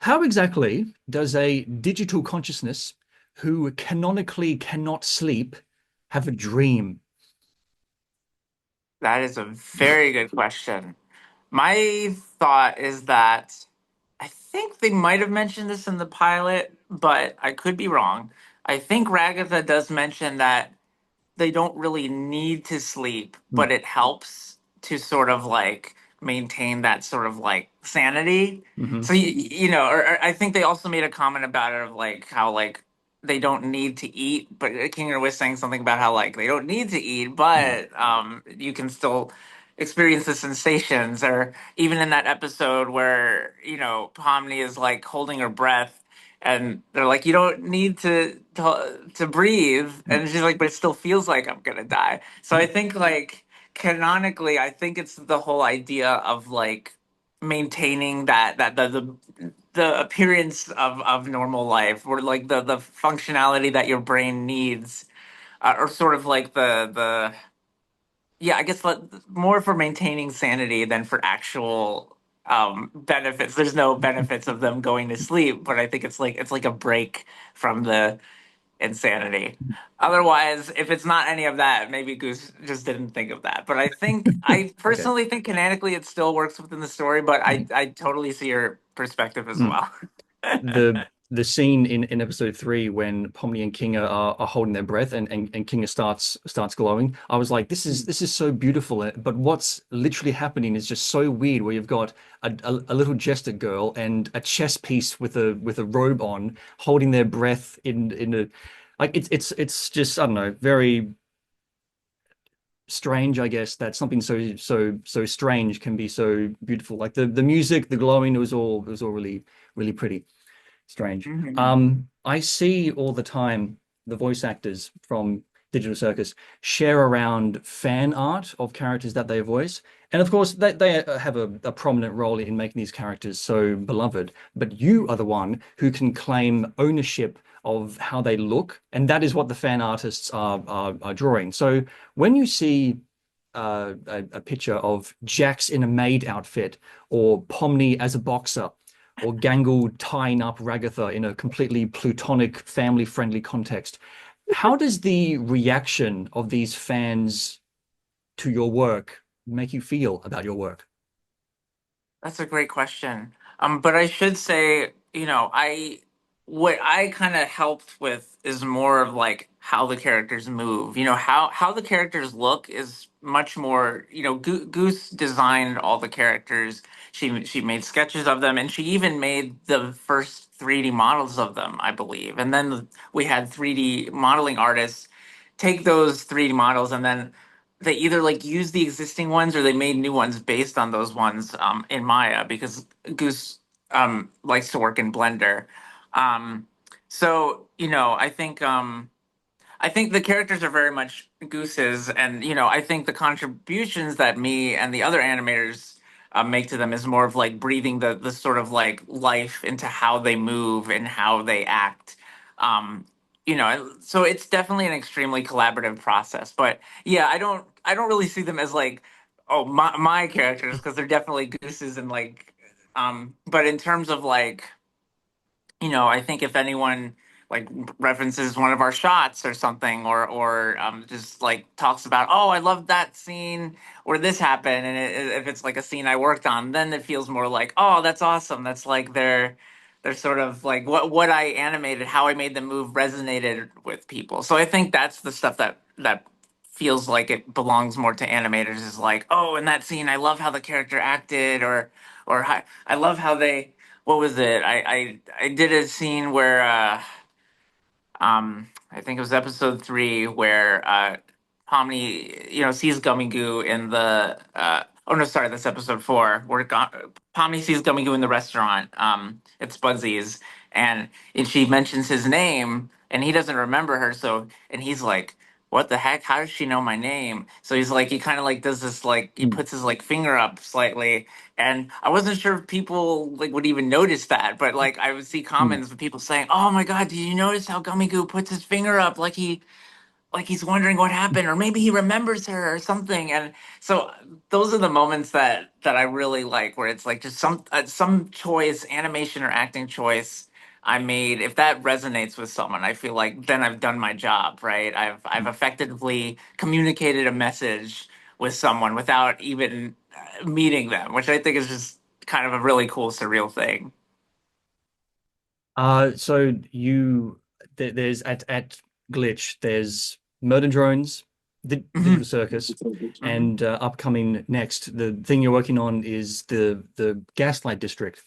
how exactly does a digital consciousness who canonically cannot sleep have a dream? That is a very good question. My thought is that I think they might have mentioned this in the pilot, but I could be wrong. I think Ragatha does mention that they don't really need to sleep, but it helps to sort of like maintain that sort of like sanity. Mm-hmm. So or I think they also made a comment about it of like how like they don't need to eat, but Kinger was saying something about how like they don't need to eat, but you can still experience the sensations. Or even in that episode where Pomni is like holding her breath and they're like, you don't need to breathe, and she's like, but it still feels like I'm gonna die. So I think like canonically, I think it's the whole idea of like maintaining that the appearance of normal life, or like the functionality that your brain needs, or sort of like the yeah, I guess more for maintaining sanity than for actual benefits. There's no benefits of them going to sleep, but I think it's like a break from the insanity. Otherwise, if it's not any of that, maybe Goose just didn't think of that. But I Okay. personally think canonically it still works within the story, but I totally see your perspective as Mm. well. The scene in episode three when Pomni and Kinga are holding their breath and Kinga starts glowing. I was like, this is so beautiful. But what's literally happening is just so weird. Where you've got a little jester girl and a chess piece with a robe on, holding their breath in a like it's just I don't know, very strange, I guess, that something so strange can be so beautiful. Like the music, the glowing, it was all really pretty. Strange. Mhm. I see all the time the voice actors from Digital Circus share around fan art of characters that they voice. And of course, they have a prominent role in making these characters so beloved. But you are the one who can claim ownership of how they look. And that is what the fan artists are drawing. So when you see a picture of Jax in a maid outfit or Pomni as a boxer, or Gangle tying up Ragatha in a completely plutonic, family-friendly context. How does the reaction of these fans to your work make you feel about your work? That's a great question. But I should say, what I kind of helped with is more of like how the characters move. How the characters look is much more. Goose designed all the characters She made sketches of them, and she even made the first 3D models of them, I believe. And then we had 3D modeling artists take those 3D models, and then they either like used the existing ones or they made new ones based on those ones in Maya, because Goose likes to work in Blender. Um, so I think the characters are very much Goose's, and I think the contributions that me and the other animators make to them is more of like breathing the sort of like life into how they move and how they act. So it's definitely an extremely collaborative process. But yeah, I don't really see them as like, oh, my characters, because they're definitely Goose's, and like but in terms of like, I think if anyone like references one of our shots or something, or just like talks about, oh, I love that scene where this happened, and if it's like a scene I worked on, then it feels more like, oh, that's awesome. That's like they're sort of like what I animated, how I made them move resonated with people. So I think that's the stuff that feels like it belongs more to animators, is like, oh, in that scene, I love how the character acted, or I love how they, what was it? I did a scene where I think it was episode 3 where Pomni, sees Gummy Goo in the oh no, sorry, that's episode 4, where Pomni sees Gummy Goo in the restaurant. It's Buzzy's, and she mentions his name, and he doesn't remember her, and he's like, what the heck? How does she know my name? So he's like, he kind of like does this, like he puts his like finger up slightly, and I wasn't sure if people like would even notice that, but like I would see Mm. comments of people saying, "Oh my God, did you notice how Gummy Goo puts his finger up like he's wondering what happened, or maybe he remembers her or something?" And so those are the moments that I really like, where it's like just some choice, animation or acting choice I made. If that resonates with someone, I feel like then I've done my job, right? I've effectively communicated a message with someone without even meeting them, which I think is just kind of a really cool, surreal thing. So there's at Glitch, there's Murder Drones, the Digital Hmm. Circus, Hmm. and upcoming next, the thing you're working on is the Gaslight District.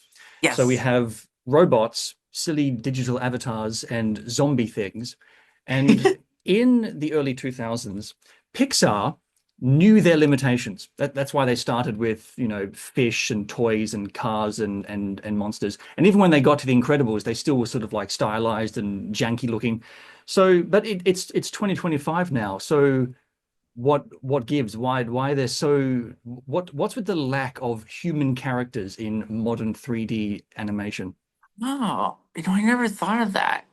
So we Yes. have robots, silly digital avatars, and zombie things. And in the early 2000s, Pixar knew their limitations. That's why they started with, fish and toys and cars and monsters. And even when they got to The Incredibles, they still were sort of like stylized and janky looking. So, but it's 2025 now. So what gives? Why they're so what's with the lack of human characters in modern 3D animation? Oh, I never thought of that.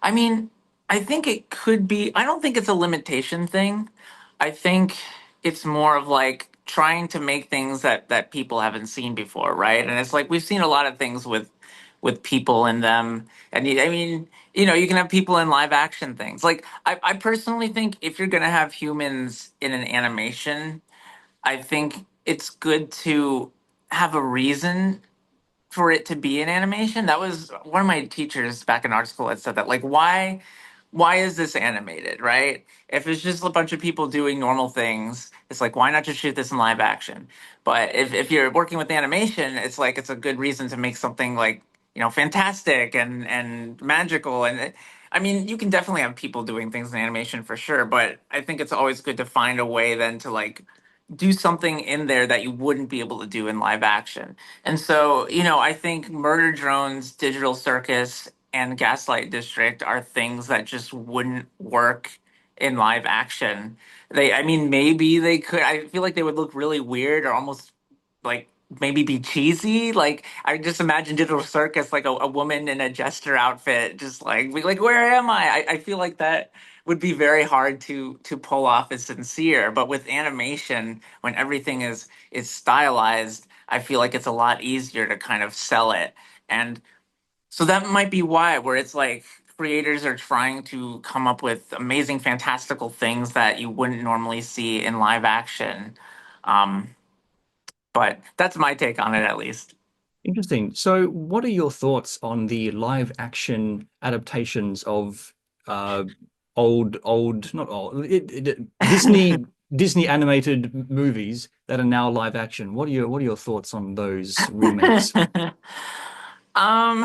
I mean, I think it could be, I don't think it's a limitation thing. I think it's more of like trying to make things that people haven't seen before, right? And it's like we've seen a lot of things with people in them. And I mean, you can have people in live action things. Like I personally think if you're gonna have humans in an animation, I think it's good to have a reason for it to be an animation. That was one of my teachers back in art school had said that. Like, why is this animated, right? If it's just a bunch of people doing normal things, it's like, why not just shoot this in live action? But if you're working with animation, it's like it's a good reason to make something like, fantastic and magical. And I mean, you can definitely have people doing things in animation for sure, but I think it's always good to find a way then to like do something in there that you wouldn't be able to do in live action. And so, I think Murder Drones, Digital Circus, and Gaslight District are things that just wouldn't work in live action. I mean, maybe they could. I feel like they would look really weird, or almost like maybe be cheesy. Like I just imagine Digital Circus, like a woman in a jester outfit, just like be like, where am I? I feel like that would be very hard to pull off as sincere. But with animation, when everything is stylized, I feel like it's a lot easier to kind of sell it. And so that might be why, where it's like creators are trying to come up with amazing, fantastical things that you wouldn't normally see in live action. Um, but that's my take on it, at least. Interesting. So, what are your thoughts on the live action adaptations of uh not old, Disney Disney animated movies that are now live action. What are your thoughts on those remakes? Um,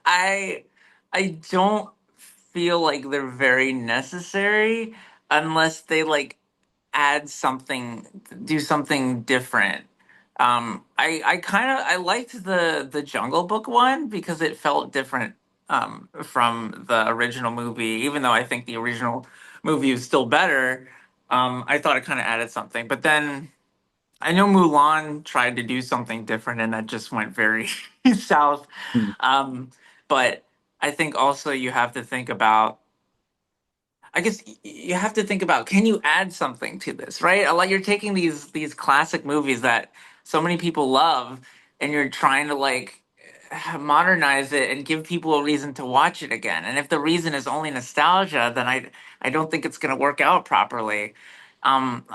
I I don't feel like they're very necessary unless they like add something, do something different. I kind of I liked the Jungle Book one because it felt different from the original movie, even though I think the original movie is still better. I thought it kind of added something, but then I know Mulan tried to do something different and that just went very south. Hmm. Um, but I think also you have to think about, I guess you have to think about, can you add something to this, right? A lot, you're taking these classic movies that so many people love and you're trying to like modernize it and give people a reason to watch it again. And if the reason is only nostalgia, then I don't think it's going to work out properly. Um,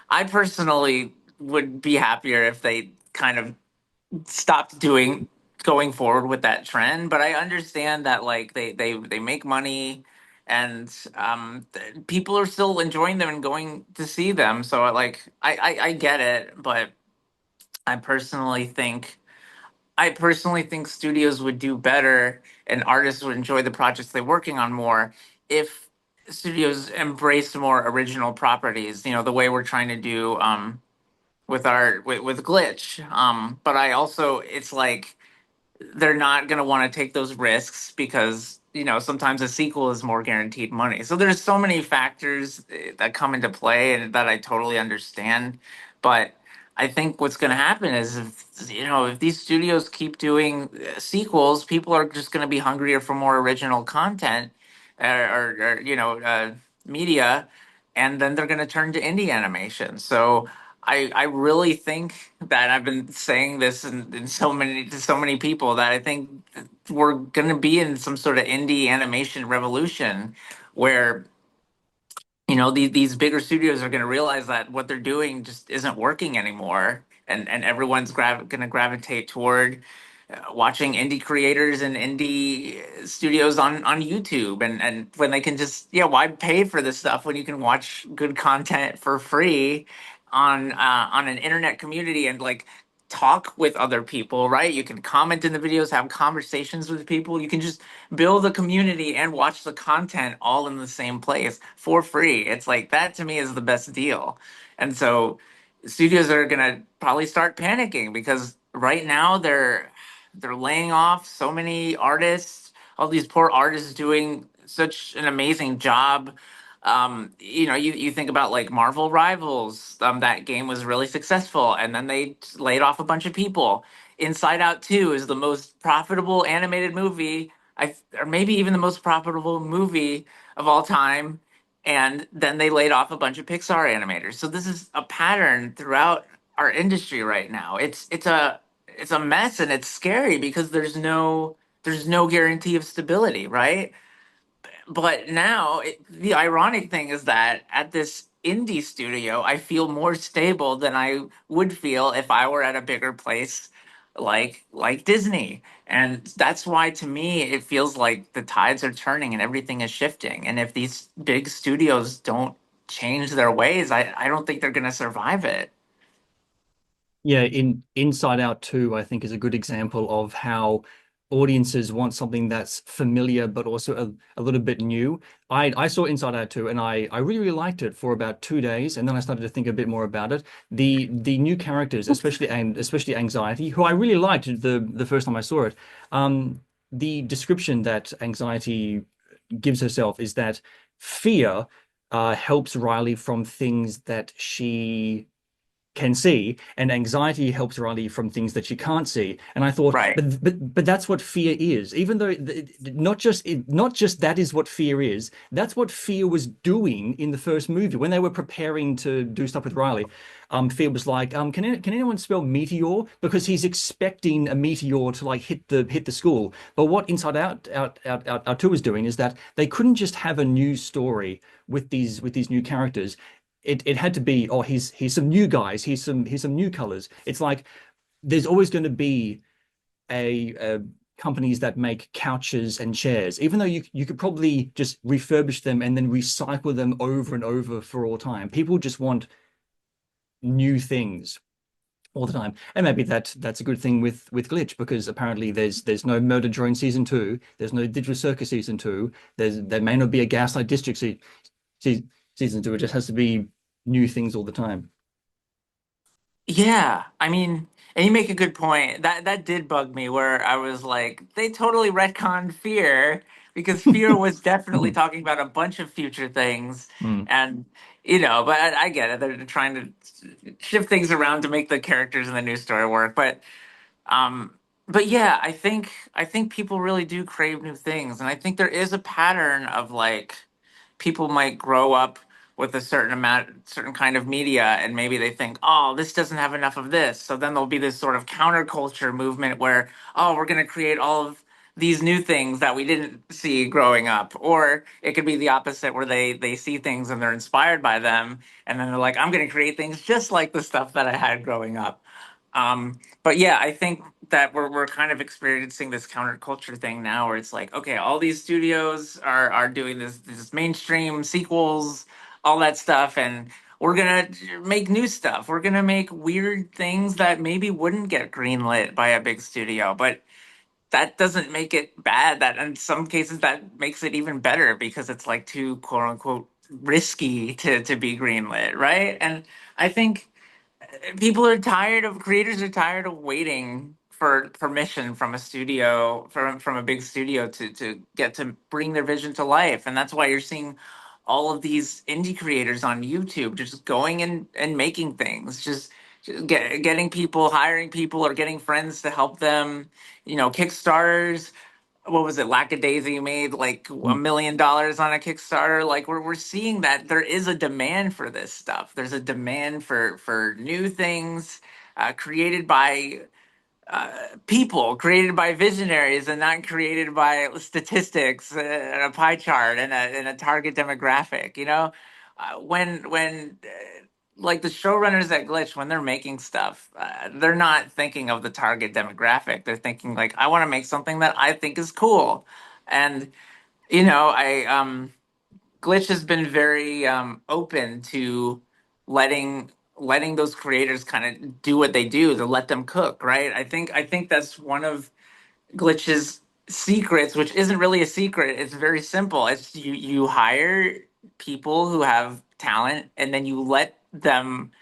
I personally would be happier if they kind of stopped doing going forward with that trend, but I understand that like they make money and people are still enjoying them and going to see them, so like I get it, but I personally think I personally think studios would do better and artists would enjoy the projects they're working on more if studios embraced more original properties, you know, the way we're trying to do with with glitch. But I also, it's like they're not going to want to take those risks because, you know, sometimes a sequel is more guaranteed money. So there's so many factors that come into play and that I totally understand. But I think what's going to happen is, if you know, if these studios keep doing sequels, people are just going to be hungrier for more original content, or you know, media, and then they're going to turn to indie animation. So I really think that I've been saying this in so many to so many people that I think we're going to be in some sort of indie animation revolution where, you know, these bigger studios are going to realize that what they're doing just isn't working anymore, and everyone's going to gravitate toward watching indie creators and indie studios on YouTube, and when they can just, yeah, why pay for this stuff when you can watch good content for free on an internet community and like talk with other people, right? You can comment in the videos, have conversations with people. You can just build a community and watch the content all in the same place for free. It's like that to me is the best deal. And so studios are going to probably start panicking because right now they're laying off so many artists, all these poor artists doing such an amazing job. You know, you think about like Marvel Rivals, that game was really successful, and then they laid off a bunch of people. Inside Out 2 is the most profitable animated movie, or maybe even the most profitable movie of all time. And then they laid off a bunch of Pixar animators. So this is a pattern throughout our industry right now. It's a mess and it's scary because there's no guarantee of stability, right? But now the ironic thing is that at this indie studio, I feel more stable than I would feel if I were at a bigger place like Disney. And that's why to me it feels like the tides are turning and everything is shifting. And if these big studios don't change their ways, I don't think they're gonna survive it. Yeah, in Inside Out 2, I think is a good example of how audiences want something that's familiar but also a little bit new. I saw Inside Out 2 and I really, really liked it for about 2 days, and then I started to think a bit more about it. The new characters, especially Anxiety, who I really liked the first time I saw it. The description that Anxiety gives herself is that fear helps Riley from things that she can see, and anxiety helps Riley from things that she can't see. And I thought, Right. but that's what fear is. Even though not just that is what fear is. That's what fear was doing in the first movie when they were preparing to do stuff with Riley. Fear was like, can anyone spell meteor? Because he's expecting a meteor to like hit the school. But what Out 2 was doing is that they couldn't just have a new story with these new characters. It had to be, oh, he's some new guys, he's some new colors. It's like there's always going to be a companies that make couches and chairs, even though you could probably just refurbish them and then recycle them over and over for all time. People just want new things all the time. And maybe that's a good thing with Glitch because apparently there's no Murder Drone season two, there's no Digital Circus season two, there may not be a Gaslight District se season two. It just has to be new things all the time. Yeah, I mean, and you make a good point. That did bug me where I was like, they totally retconned Fear because Fear was definitely talking about a bunch of future things, Mm. and but I get it. They're trying to shift things around to make the characters in the new story work, um, but yeah, I think people really do crave new things, and I think there is a pattern of like people might grow up with a certain kind of media, and maybe they think, oh, this doesn't have enough of this. So then there'll be this sort of counterculture movement where, oh, we're going to create all of these new things that we didn't see growing up. Or it could be the opposite where they see things and they're inspired by them, and then they're like, I'm going to create things just like the stuff that I had growing up. But yeah, I think that we're kind of experiencing this counterculture thing now, where it's like, okay, all these studios are doing this mainstream sequels, all that stuff, and we're gonna make new stuff. We're gonna make weird things that maybe wouldn't get greenlit by a big studio, but that doesn't make it bad. That in some cases that makes it even better because it's like too quote unquote risky to be greenlit, right? And I think people are tired of creators are tired of waiting for permission from a studio from a big studio to get to bring their vision to life, and that's why you're seeing all of these indie creators on YouTube just going and making things, just getting people, hiring people, or getting friends to help them, Kickstarters. What was it, Lackadaisy made like $1 million on a Kickstarter. Like we're seeing that there is a demand for this stuff. There's a demand for new things, created by people, created by visionaries, and not created by statistics and a pie chart and a target demographic. When like the showrunners at Glitch, when they're making stuff, they're not thinking of the target demographic. They're thinking like, I want to make something that I think is cool, and I Glitch has been very open to letting those creators kind of do what they do, to let them cook, right? I think that's one of Glitch's secrets, which isn't really a secret. It's very simple. It's you hire people who have talent, and then you let them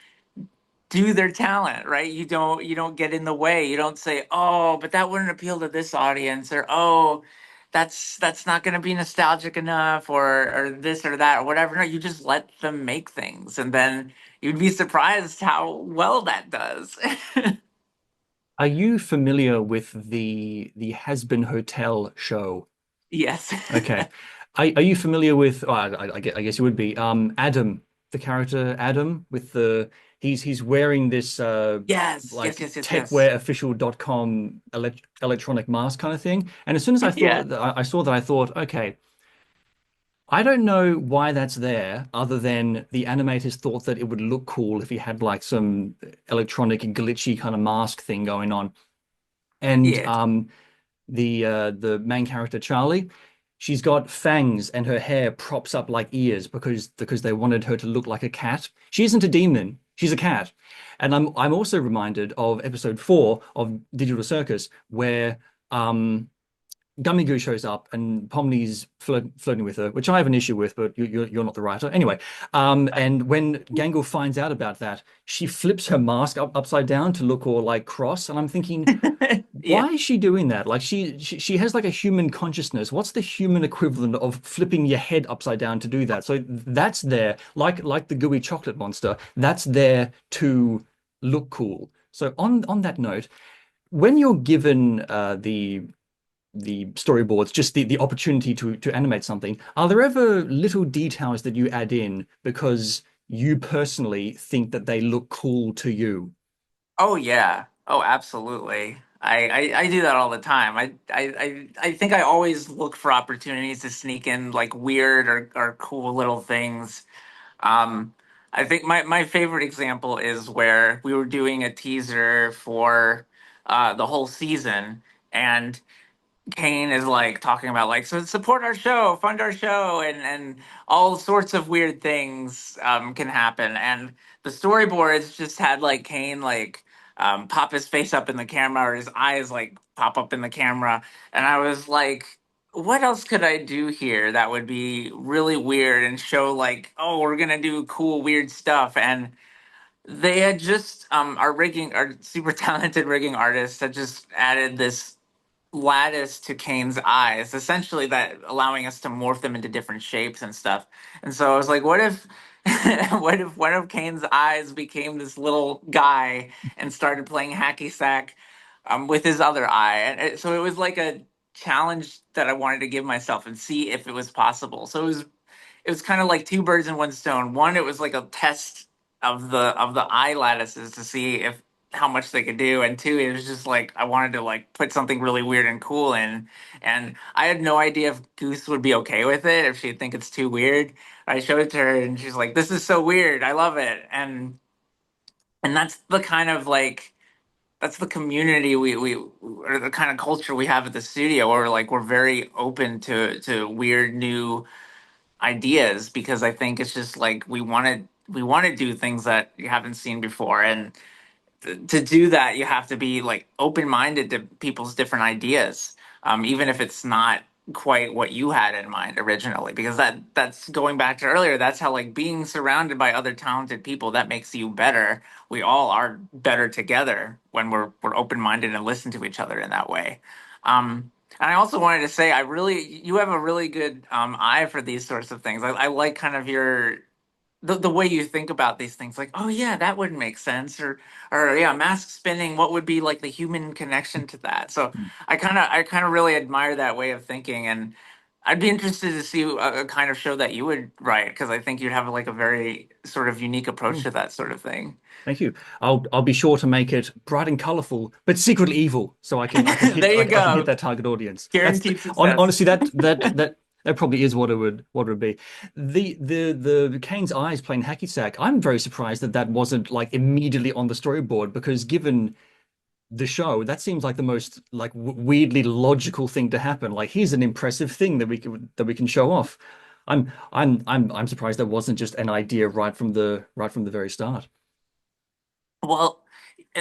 do their talent, right? You don't get in the way. You don't say, "Oh, but that wouldn't appeal to this audience," or "Oh, that's not going to be nostalgic enough," or this or that or whatever. No, you just let them make things, and then you'd be surprised how well that does. Are you familiar with the Has-Been Hotel show? Yes. Okay. Are you familiar with, oh, I guess you would be, Adam, the character Adam with he's wearing this Yes, yes, like yes, yes, yes. techwearofficial.com electronic mask kind of thing. And as soon as I Yeah. thought that I saw that, I thought, okay, I don't know why that's there, other than the animators thought that it would look cool if he had like some electronic glitchy kind of mask thing going on. And Yeah. the main character Charlie, she's got fangs and her hair props up like ears because they wanted her to look like a cat. She isn't a demon, she's a cat. And I'm also reminded of episode 4 of Digital Circus where Gummy Goo shows up and Pomni's flirting with her, which I have an issue with, but you're not the writer. Anyway, and when Gangle finds out about that, she flips her mask upside down to look all like cross, and I'm thinking, Yeah. why is she doing that? Like she has like a human consciousness. What's the human equivalent of flipping your head upside down to do that? So that's there, like the gooey chocolate monster, that's there to look cool. So on that note, when you're given the storyboards, just the opportunity to animate something, are there ever little details that you add in because you personally think that they look cool to you? Oh yeah. Oh, absolutely. I do that all the time. I think I always look for opportunities to sneak in like weird or cool little things. Um, I think my favorite example is where we were doing a teaser for the whole season, and Kane is like talking about like, so support our show, fund our show, and all sorts of weird things can happen. And the storyboards just had like Kane like pop his face up in the camera or his eyes like pop up in the camera, and I was like, what else could I do here that would be really weird and show like, oh, we're gonna do cool weird stuff. And they had just our super talented rigging artists had just added this lattice to Kane's eyes, essentially that allowing us to morph them into different shapes and stuff. And so I was like, what if what if one of Kane's eyes became this little guy and started playing hacky sack with his other eye? And so it was like a challenge that I wanted to give myself and see if it was possible. So it was kind of like two birds in one stone. One, it was like a test of the eye lattices to see if how much they could do, and two, it was just like I wanted to like put something really weird and cool in, and I had no idea if Goose would be okay with it, if she'd think it's too weird. I showed it to her, and she's like, "This is so weird. I love it." And that's the kind of like that's the community we or the kind of culture we have at the studio, where like we're very open to weird new ideas because I think it's just like we want to do things that you haven't seen before, and to do that you have to be like open-minded to people's different ideas, even if it's not quite what you had in mind originally, because that's going back to earlier, that's how like being surrounded by other talented people that makes you better. We all are better together when we're open-minded and listen to each other in that way. And I also wanted to say, you have a really good eye for these sorts of things. I like kind of the way you think about these things, like, oh yeah, that wouldn't make sense, or yeah, mask spinning, what would be like the human connection to that? So I kind of really admire that way of thinking, and I'd be interested to see a kind of show that you would write, because I think you'd have like a very sort of unique approach Mm. to that sort of thing. Thank you. I'll be sure to make it bright and colorful, but secretly evil, so There you I can hit go. that target audience. Guaranteed success. Honestly, that probably is what it would be. The Kane's eyes playing hacky sack. I'm very surprised that that wasn't like immediately on the storyboard, because given the show, that seems like the most like weirdly logical thing to happen. Like, here's an impressive thing that we can show off. I'm surprised that wasn't just an idea right from the very start. Well,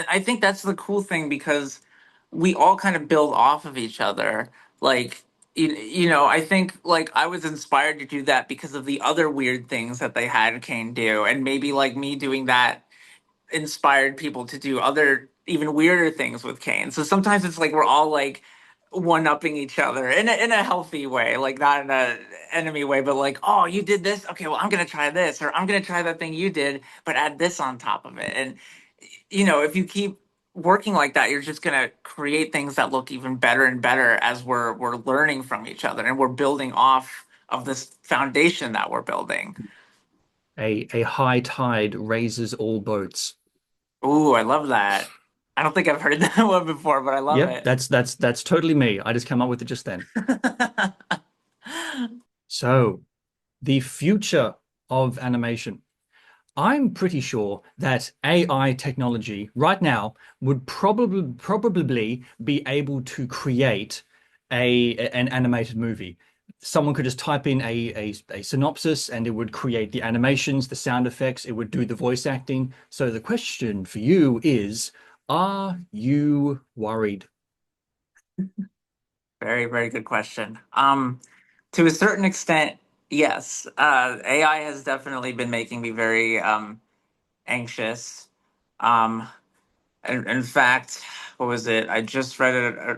I think that's the cool thing, because we all kind of build off of each other. Like, I think like I was inspired to do that because of the other weird things that they had Kane do, and maybe like me doing that inspired people to do other even weirder things with Kane. So sometimes it's like we're all like one upping each other in a healthy way, like not in a enemy way, but like, oh, you did this, okay, well, I'm gonna try this, or I'm gonna try that thing you did, but add this on top of it. And if you keep working like that, you're just gonna create things that look even better and better as we're learning from each other and we're building off of this foundation that we're building. A high tide raises all boats. Ooh, I love that. I don't think I've heard that one before, but I love Yep, it. that's totally me. I just came up with it just then. So, the future of animation. I'm pretty sure that AI technology right now would probably be able to create an animated movie. Someone could just type in a synopsis and it would create the animations, the sound effects, it would do the voice acting. So the question for you is, are you worried? Very, very good question. To a certain extent, yes. AI has definitely been making me very anxious. Um, in fact, what was it? I just read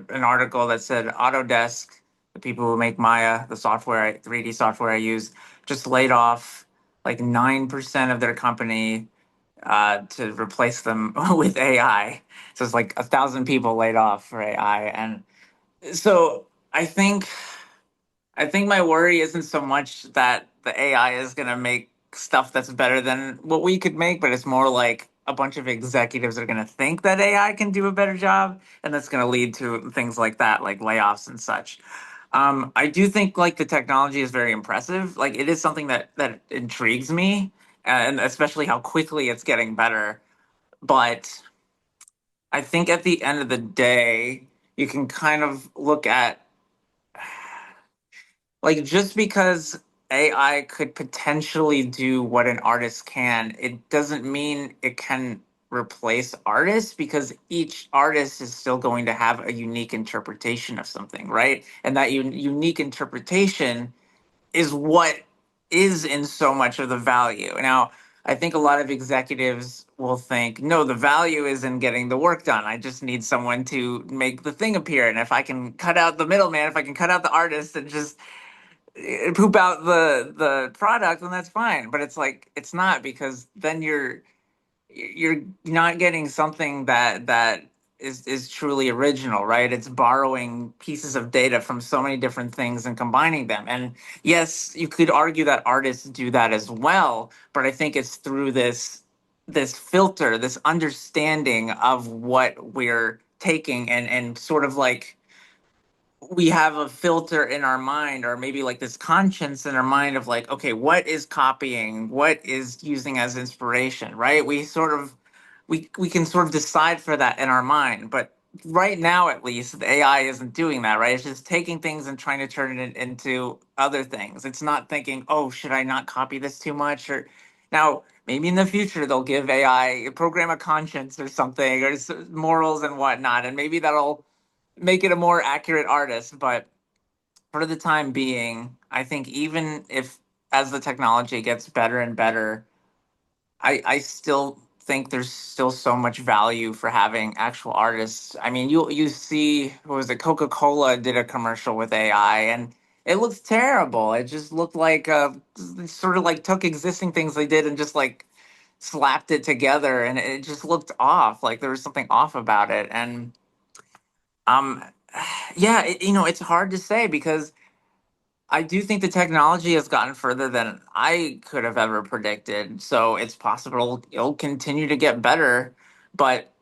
an article that said Autodesk, the people who make Maya, the 3D software I use, just laid off like 9% of their company to replace them with AI. So it's like 1,000 people laid off for AI, and so I think my worry isn't so much that the AI is going to make stuff that's better than what we could make, but it's more like a bunch of executives are going to think that AI can do a better job, and that's going to lead to things like that, like layoffs and such. I do think like the technology is very impressive. Like it is something that intrigues me, and especially how quickly it's getting better. But I think at the end of the day, you can kind of look at Like just because AI could potentially do what an artist can, it doesn't mean it can replace artists because each artist is still going to have a unique interpretation of something, right? And that unique interpretation is what is in so much of the value. Now, I think a lot of executives will think, no, the value is in getting the work done. I just need someone to make the thing appear. And if I can cut out the middleman, if I can cut out the artist and just poop out the product, then that's fine. But it's like it's not because then you're not getting something that is truly original, right? It's borrowing pieces of data from so many different things and combining them. And yes, you could argue that artists do that as well, but I think it's through this filter, this understanding of what we're taking and sort of like we have a filter in our mind or maybe like this conscience in our mind of like, okay, what is copying, what is using as inspiration, right? We can sort of decide for that in our mind, but right now at least the AI isn't doing that, right? It's just taking things and trying to turn it into other things. It's not thinking, oh, should I not copy this too much? Or now maybe in the future they'll give AI a program of conscience or something or morals and whatnot, and maybe that'll make it a more accurate artist. But for the time being, I think even if as the technology gets better and better, I still think there's still so much value for having actual artists. I mean, you see, what was it? Coca-Cola did a commercial with AI, and it looks terrible. It just looked like sort of like took existing things they did and just like slapped it together, and it just looked off. Like there was something off about it, and um, yeah, it's hard to say because I do think the technology has gotten further than I could have ever predicted. So it's possible it'll continue to get better. But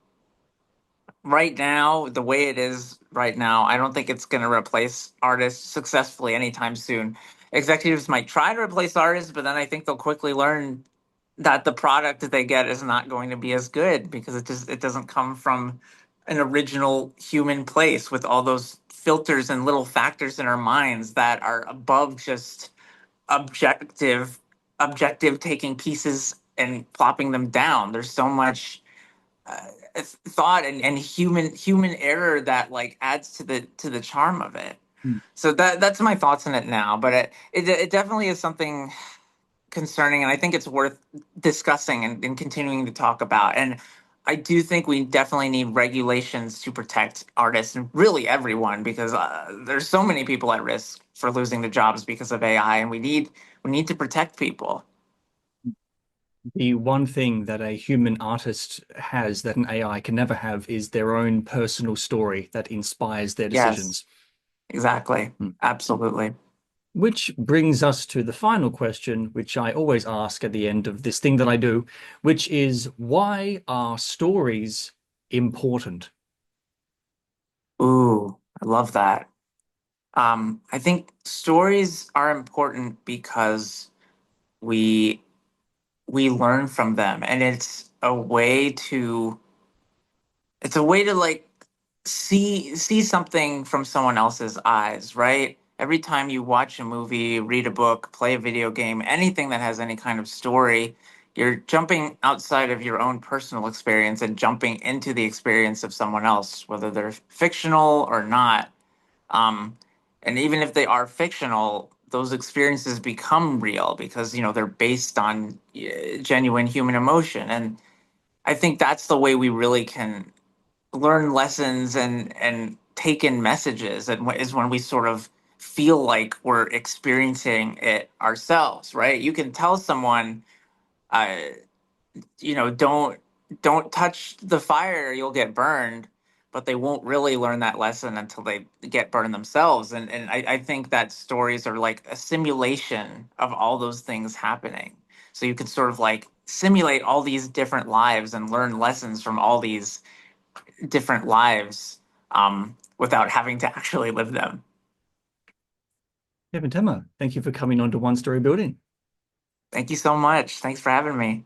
right now, the way it is right now, I don't think it's going to replace artists successfully anytime soon. Executives might try to replace artists, but then I think they'll quickly learn that the product that they get is not going to be as good because it doesn't come from an original human place with all those filters and little factors in our minds that are above just objective objective taking pieces and plopping them down. There's so much thought and human error that like adds to the charm of it. So that's my thoughts on it now, but it definitely is something concerning, and I think it's worth discussing and continuing to talk about. And I do think we definitely need regulations to protect artists and really everyone because there's so many people at risk for losing their jobs because of AI, and we need to protect people. The one thing that a human artist has that an AI can never have is their own personal story that inspires their Yes, decisions. exactly, Hmm. absolutely. Which brings us to the final question, which I always ask at the end of this thing that I do, which is why are stories important? Ooh, I love that. I think stories are important because we we learn from them, and it's a way to like see something from someone else's eyes, right? Every time you watch a movie, read a book, play a video game, anything that has any kind of story, you're jumping outside of your own personal experience and jumping into the experience of someone else, whether they're fictional or not. um, and even if they are fictional, those experiences become real because they're based on genuine human emotion. And I think that's the way we really can learn lessons and take in messages, and is when we sort of feel like we're experiencing it ourselves, right? You can tell someone, uh, don't touch the fire, you'll get burned, but they won't really learn that lesson until they get burned themselves. And I think that stories are like a simulation of all those things happening. So you can sort of like simulate all these different lives and learn lessons from all these different lives, without having to actually live them. Kevin Temmer, thank you for coming on to One Story Building. Thank you so much. Thanks for having me.